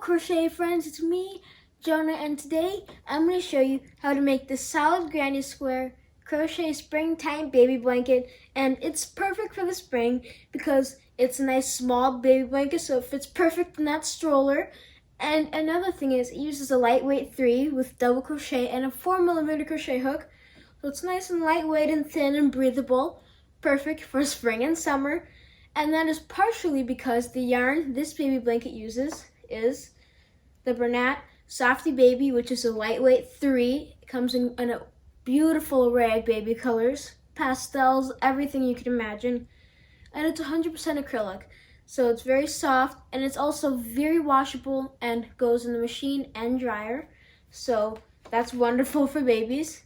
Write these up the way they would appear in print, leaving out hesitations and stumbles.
crochet friends, it's me, Jonah, and today I'm going to show you how to make the solid granny square crochet springtime baby blanket. And it's perfect for the spring because it's a nice small baby blanket, so it fits perfect in that stroller. And another thing is it uses a lightweight 3 with double crochet and a 4mm crochet hook, so it's nice and lightweight and thin and breathable, perfect for spring and summer. And that is partially because the yarn this baby blanket uses is the Bernat Softy Baby, which is a lightweight 3. It comes in a beautiful array of baby colors, pastels, everything you can imagine. And it's 100% acrylic, so it's very soft, and it's also very washable and goes in the machine and dryer. So that's wonderful for babies.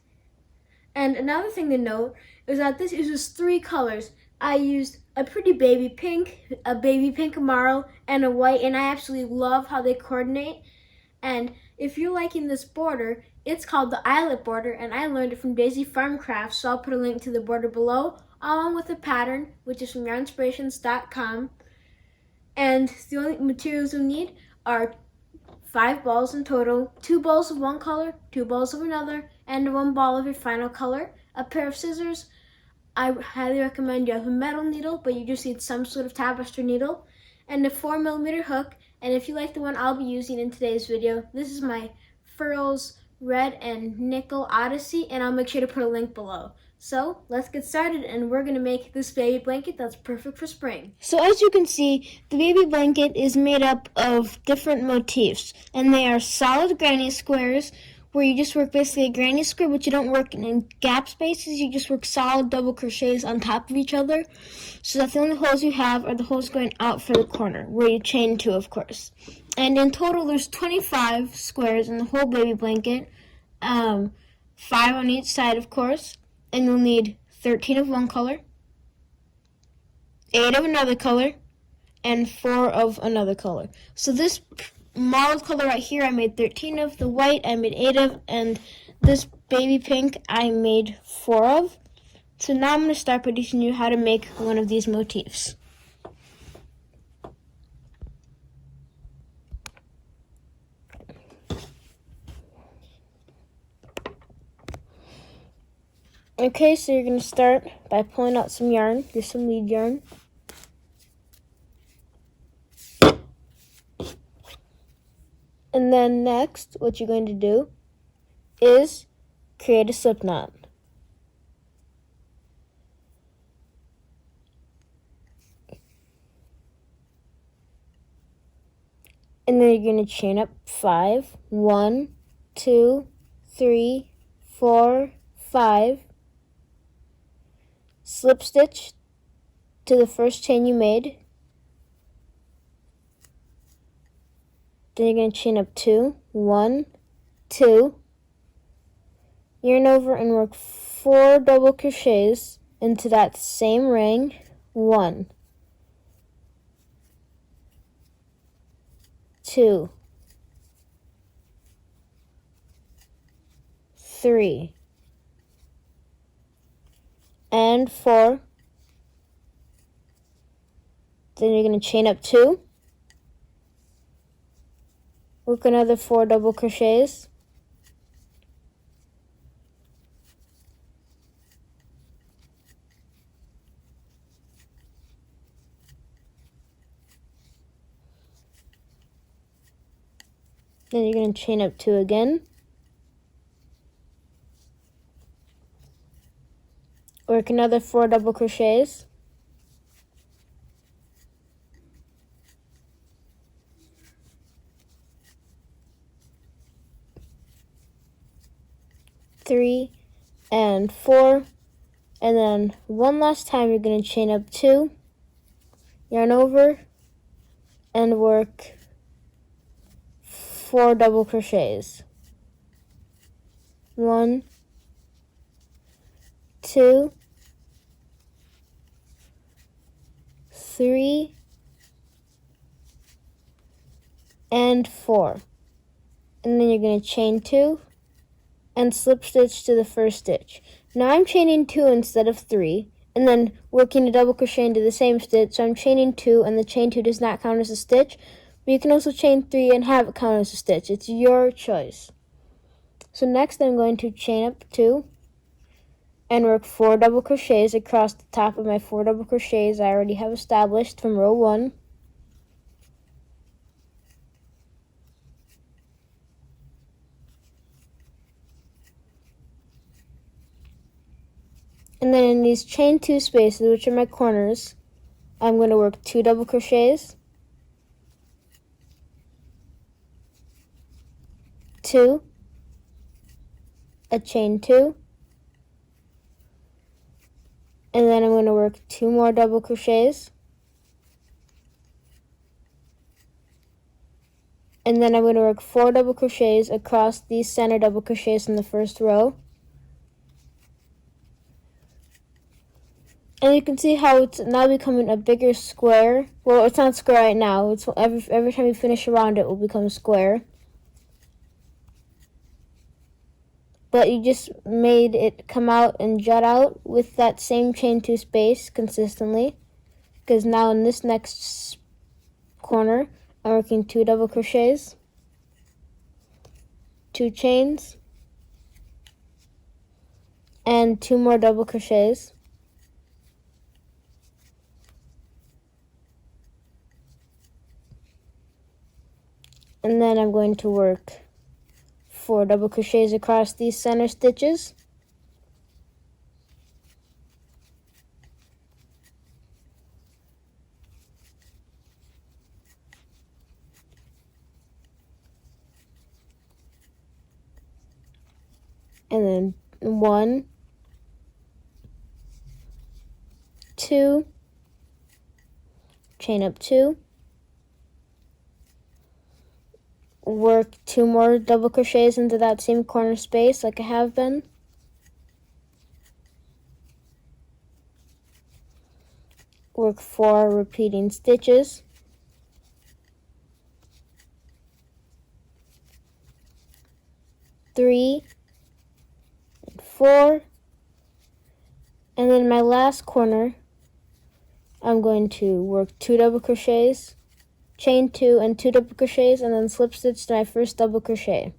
And another thing to note is that this uses 3 colors. I used a pretty baby pink, a baby pink marl, and a white, and I absolutely love how they coordinate. And if you're liking this border, it's called the Eyelet Border, and I learned it from Daisy Farm Crafts, so I'll put a link to the border below, along with the pattern, which is from yarnspirations.com. And the only materials you'll need are 5 balls in total, 2 balls of one color, 2 balls of another, and 1 ball of your final color, a pair of scissors. I highly recommend you have a metal needle, but you just need some sort of tapestry needle, and a 4mm hook. And if you like the one I'll be using in today's video, this is my Furls Red and Nickel Odyssey, and I'll make sure to put a link below. So let's get started, and we're gonna make this baby blanket that's perfect for spring. So as you can see, the baby blanket is made up of different motifs, and they are solid granny squares, where you just work basically a granny square, but you don't work in gap spaces. You just work solid double crochets on top of each other, so that the only holes you have are the holes going out for the corner, where you chain 2, of course. And in total, there's 25 squares in the whole baby blanket, 5 on each side, of course, and you'll need 13 of one color, 8 of another color, and 4 of another color. So this marled color right here, I made 13 of. The white, I made 8 of. And this baby pink, I made 4 of. So now I'm going to start by teaching you how to make one of these motifs. Okay, so you're going to start by pulling out some yarn. There's some lead yarn. And then next, what you're going to do is create a slip knot. And then you're going to chain up 5. 1, 2, 3, 4, 5. Slip stitch to the first chain you made. Then you're going to chain up 2, 1, 2, yarn over and work 4 double crochets into that same ring. 1, 2, 3, and 4. Then you're going to chain up 2. Work another 4 double crochets. Then you're going to chain up 2 again. Work another 4 double crochets. Three and 4, and then one last time you're going to chain up 2, yarn over, and work 4 double crochets. 1, 2, 3, and 4. And then you're going to chain 2 and slip stitch to the first stitch. Now I'm chaining 2 instead of 3, and then working a double crochet into the same stitch. So I'm chaining 2, and the chain 2 does not count as a stitch, But you can also chain 3 and have it count as a stitch. It's your choice. So next I'm going to chain up 2 and work 4 double crochets across the top of my 4 double crochets I already have established from row 1. And then in these chain 2 spaces, which are my corners, I'm going to work 2 double crochets, 2, a chain 2, and then I'm going to work 2 more double crochets, and then I'm going to work 4 double crochets across these center double crochets in the first row. And you can see how it's now becoming a bigger square. Well, it's not square right now. It's every time you finish around it will become a square. But you just made it come out and jut out with that same chain 2 space consistently. Because now in this next corner, I'm working 2 double crochets, 2 chains, and 2 more double crochets. And then I'm going to work 4 double crochets across these center stitches. And then 1, 2, chain up 2, work 2 more double crochets into that same corner space like I have been. Work 4 repeating stitches. Three, and 4, and then my last corner, I'm going to work 2 double crochets, chain 2 and 2 double crochets, and then slip stitch to my first double crochet.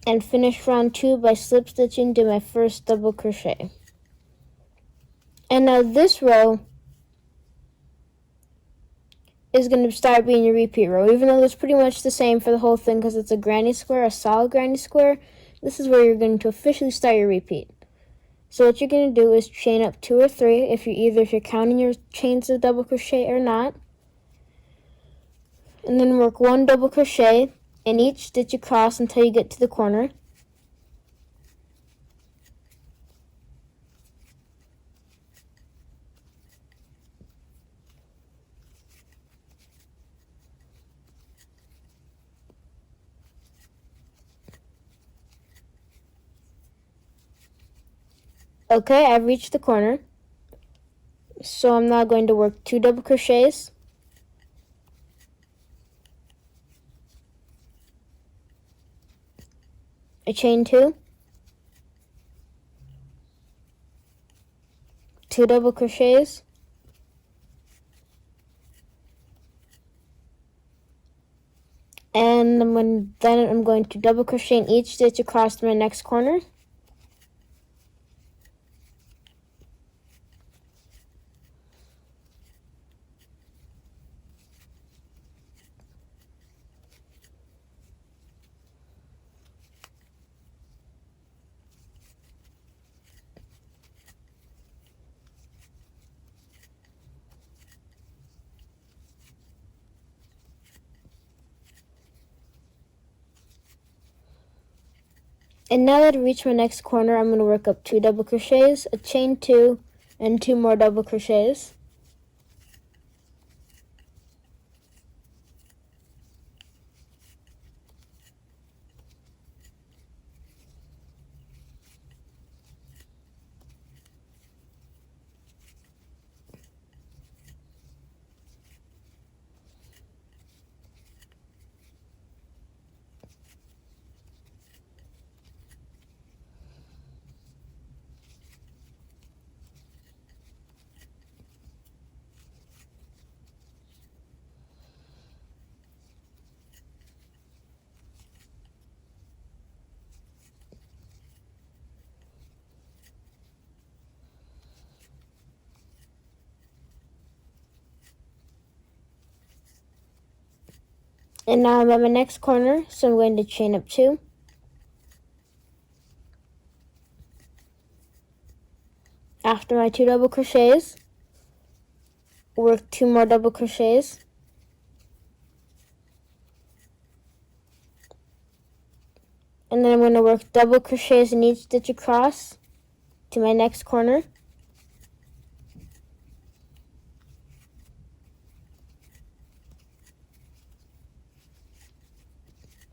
And finish round 2 by slip stitching to my first double crochet. And now this row is going to start being your repeat row, even though it's pretty much the same for the whole thing because it's a granny square, a solid granny square. This is where you're going to officially start your repeat. So what you're going to do is chain up 2 or 3 if you're counting your chains of double crochet or not, and then work 1 double crochet in each stitch across until you get to the corner. Okay, I've reached the corner. So I'm now going to work 2 double crochets, a chain 2, 2 double crochets, and then I'm going to double crochet in each stitch across to my next corner. And now that I've reached my next corner, I'm going to work up 2 double crochets, a chain 2, and 2 more double crochets. And now I'm at my next corner, so I'm going to chain up 2. After my 2 double crochets, work 2 more double crochets. And then I'm going to work double crochets in each stitch across to my next corner.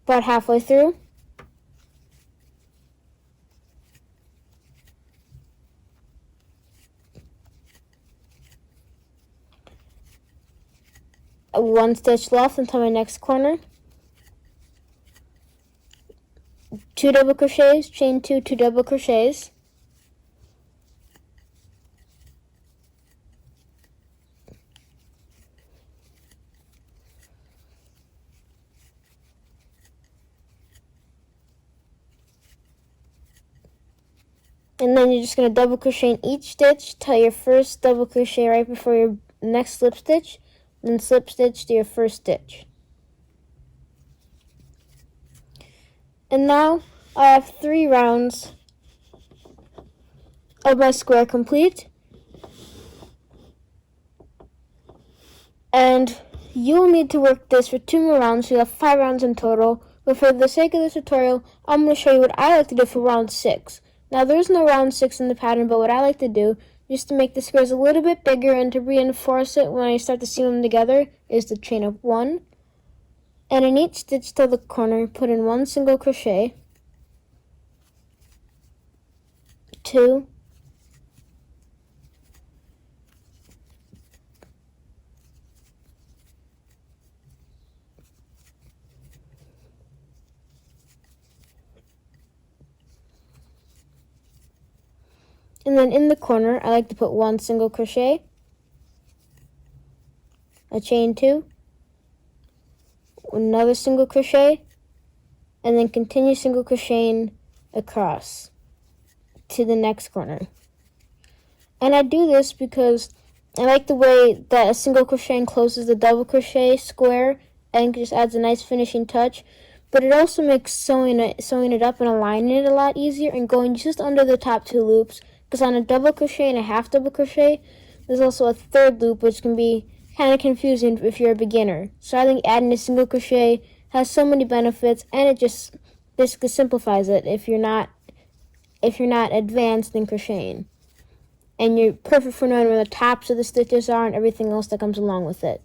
About halfway through. One stitch left until my next corner. 2 double crochets, chain 2, 2 double crochets. And then you're just going to double crochet in each stitch till your first double crochet right before your next slip stitch, then slip stitch to your first stitch. And now I have 3 rounds of my square complete. And you'll need to work this for 2 more rounds, so you'll have 5 rounds in total. But for the sake of this tutorial, I'm going to show you what I like to do for round 6. Now, there's no round 6 in the pattern, but what I like to do, just to make the squares a little bit bigger and to reinforce it when I start to seam them together, is to chain up 1. And in each stitch to the corner, put in 1 single crochet, 2, and then in the corner, I like to put 1 single crochet, a chain 2, another single crochet, and then continue single crocheting across to the next corner. And I do this because I like the way that a single crochet encloses the double crochet square and just adds a nice finishing touch. But it also makes sewing it up and aligning it a lot easier and going just under the top 2 loops. Because on a double crochet and a half double crochet, there's also a 3rd loop, which can be kind of confusing if you're a beginner. So I think adding a single crochet has so many benefits, and it just basically simplifies it if you're not advanced in crocheting. And you're perfect for knowing where the tops of the stitches are and everything else that comes along with it.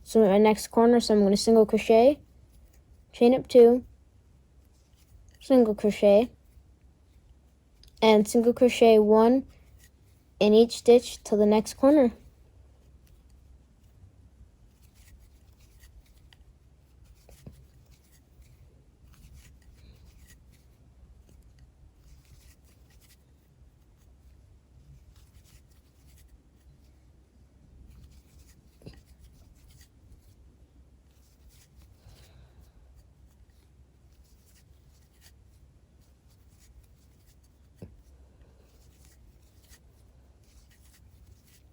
So in my next corner, so I'm going to single crochet, chain up 2, single crochet, and single crochet 1 in each stitch till the next corner.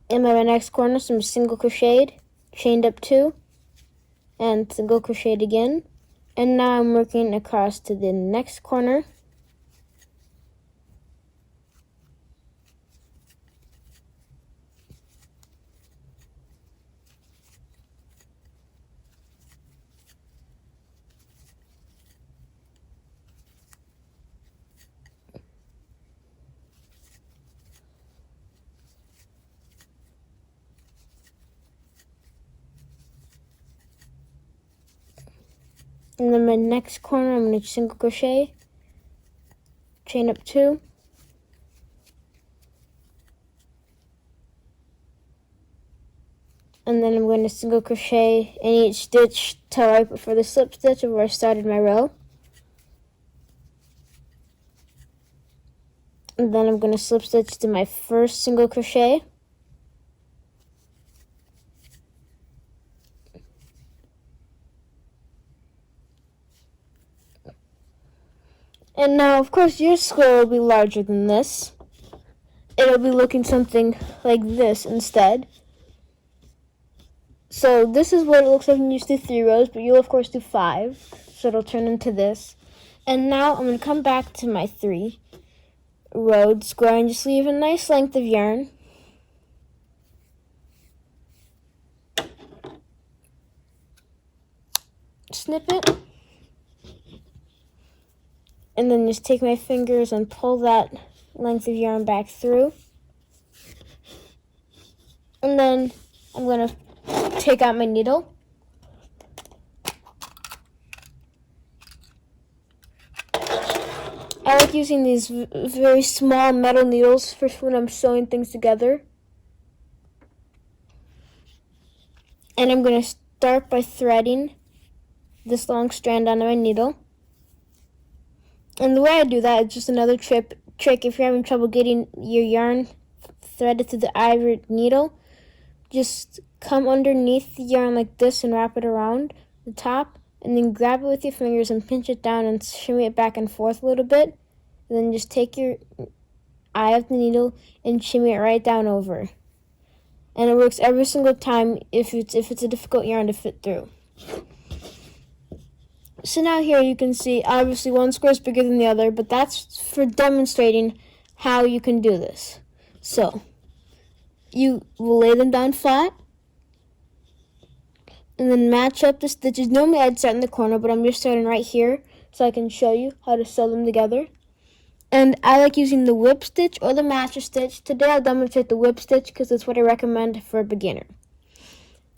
In my next corner, some single crocheted, chained up 2, and single crocheted again. And now I'm working across to the next corner. And then my next corner, I'm going to single crochet, chain up 2, and then I'm going to single crochet in each stitch till right before the slip stitch of where I started my row. And then I'm going to slip stitch to my first single crochet. And now, of course, your square will be larger than this. It'll be looking something like this instead. So this is what it looks like when you do 3 rows, but you'll of course do 5. So it'll turn into this. And now I'm going to come back to my 3 rowed square and just leave a nice length of yarn. Snip it. And then just take my fingers and pull that length of yarn back through. And then I'm going to take out my needle. I like using these very small metal needles for when I'm sewing things together. And I'm going to start by threading this long strand onto my needle. And the way I do that is just another trick if you're having trouble getting your yarn threaded through the eye of your needle. Just come underneath the yarn like this and wrap it around the top, and then grab it with your fingers and pinch it down and shimmy it back and forth a little bit. And then just take your eye of the needle and shimmy it right down over. And it works every single time if it's a difficult yarn to fit through. So now here you can see, obviously one square is bigger than the other, but that's for demonstrating how you can do this. So, you will lay them down flat, and then match up the stitches. Normally I'd start in the corner, but I'm just starting right here so I can show you how to sew them together. And I like using the whip stitch or the matcher stitch. Today I'll demonstrate the whip stitch because that's what I recommend for a beginner.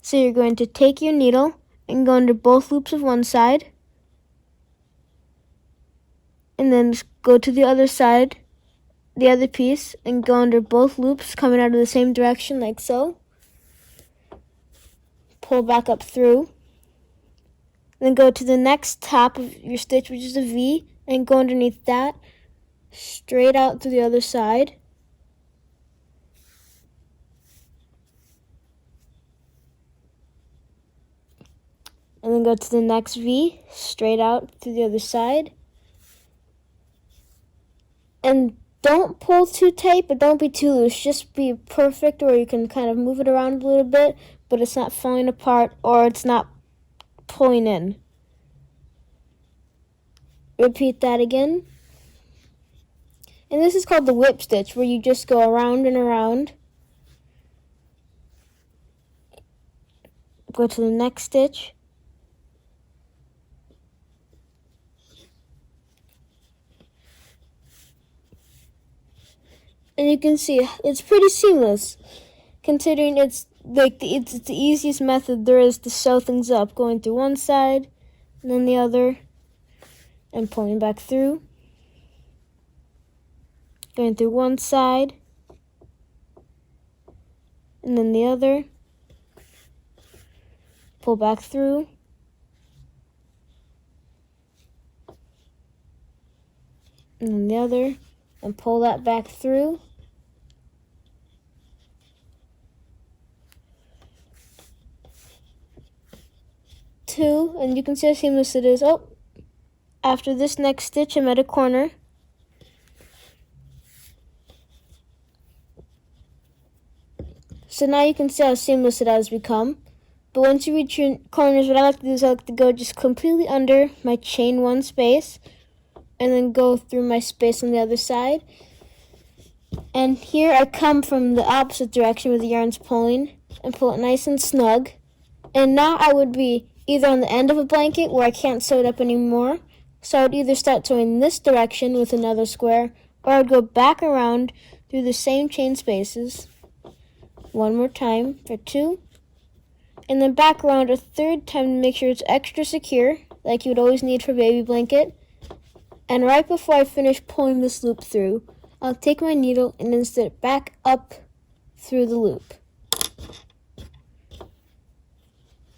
So you're going to take your needle and go under both loops of one side, and then just go to the other side, the other piece, and go under both loops coming out of the same direction like so. Pull back up through. Then go to the next top of your stitch, which is a V, and go underneath that, straight out to the other side. And then go to the next V, straight out to the other side. And don't pull too tight, but don't be too loose. Just be perfect where you can kind of move it around a little bit, but it's not falling apart or it's not pulling in. Repeat that again. And this is called the whip stitch, where you just go around and around. Go to the next stitch. And you can see it's pretty seamless, considering it's the easiest method there is to sew things up, going through one side and then the other and pulling back through. Going through one side and then the other. Pull back through. And then the other, and pull that back through. Two, and you can see how seamless it is. Oh, after this next stitch, I'm at a corner. So now you can see how seamless it has become. But once you reach your corners, what I like to do is I like to go just completely under my chain one space, and then go through my space on the other side. And here I come from the opposite direction where the yarn's pulling, and pull it nice and snug. And now I would be either on the end of a blanket where I can't sew it up anymore. So I would either start sewing this direction with another square, or I would go back around through the same chain spaces. One more time for 2. And then back around a third time to make sure it's extra secure, like you would always need for a baby blanket. And right before I finish pulling this loop through, I'll take my needle and insert it back up through the loop.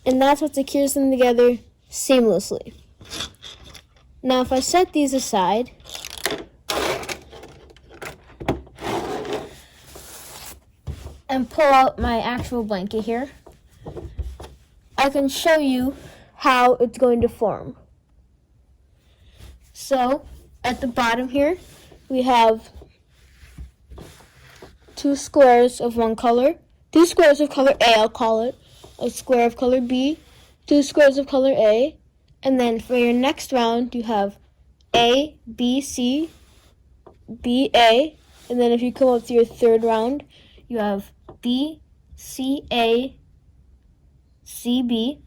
And that's what secures them together seamlessly. Now if I set these aside, and pull out my actual blanket here, I can show you how it's going to form. So at the bottom here, we have 2 squares of one color, 2 squares of color A, I'll call it, a square of color B, 2 squares of color A, and then for your next round you have A, B, C, B, A, and then if you come up to your third round, you have B, C, A, C, B.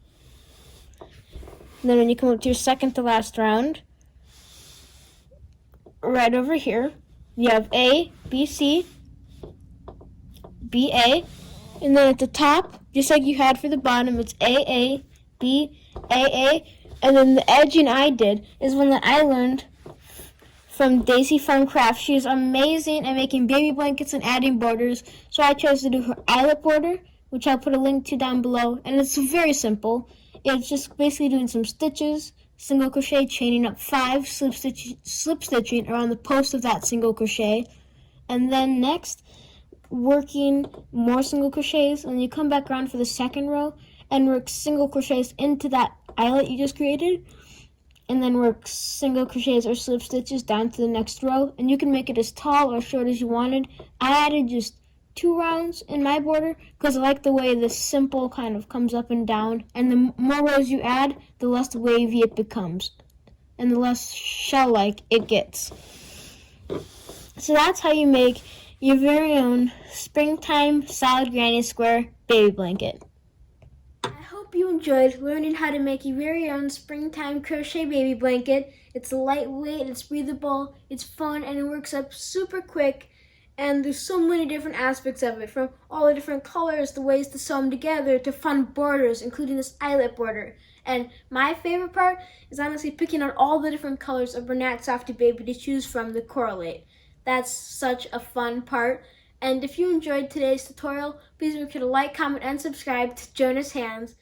And then when you come up to your second to last round, right over here, you have A, B, C, B, A, and then at the top, just like you had for the bottom, it's A, A, B, A, and then the edging I did is one that I learned from Daisy Farm Craft. She is amazing at making baby blankets and adding borders, so I chose to do her Eyelet Border, which I'll put a link to down below, and it's very simple. It's just basically doing some stitches, single crochet, chaining up 5, slip stitching around the post of that single crochet, and then next working more single crochets, and you come back around for the second row and work single crochets into that eyelet you just created, and then work single crochets or slip stitches down to the next row, and you can make it as tall or short as you wanted. I added just 2 rounds in my border because I like the way this simple kind of comes up and down, and the more rows you add, the less wavy it becomes and the less shell-like it gets. So that's how you make your very own springtime solid granny square baby blanket. I hope you enjoyed learning how to make your very own springtime crochet baby blanket. It's lightweight, it's breathable, it's fun, and it works up super quick. And there's so many different aspects of it, from all the different colors, the ways to sew them together, to fun borders, including this eyelet border. And my favorite part is honestly picking out all the different colors of Bernat Softy Baby to choose from to correlate. That's such a fun part. And if you enjoyed today's tutorial, please make sure to like, comment, and subscribe to Jonah's Hands.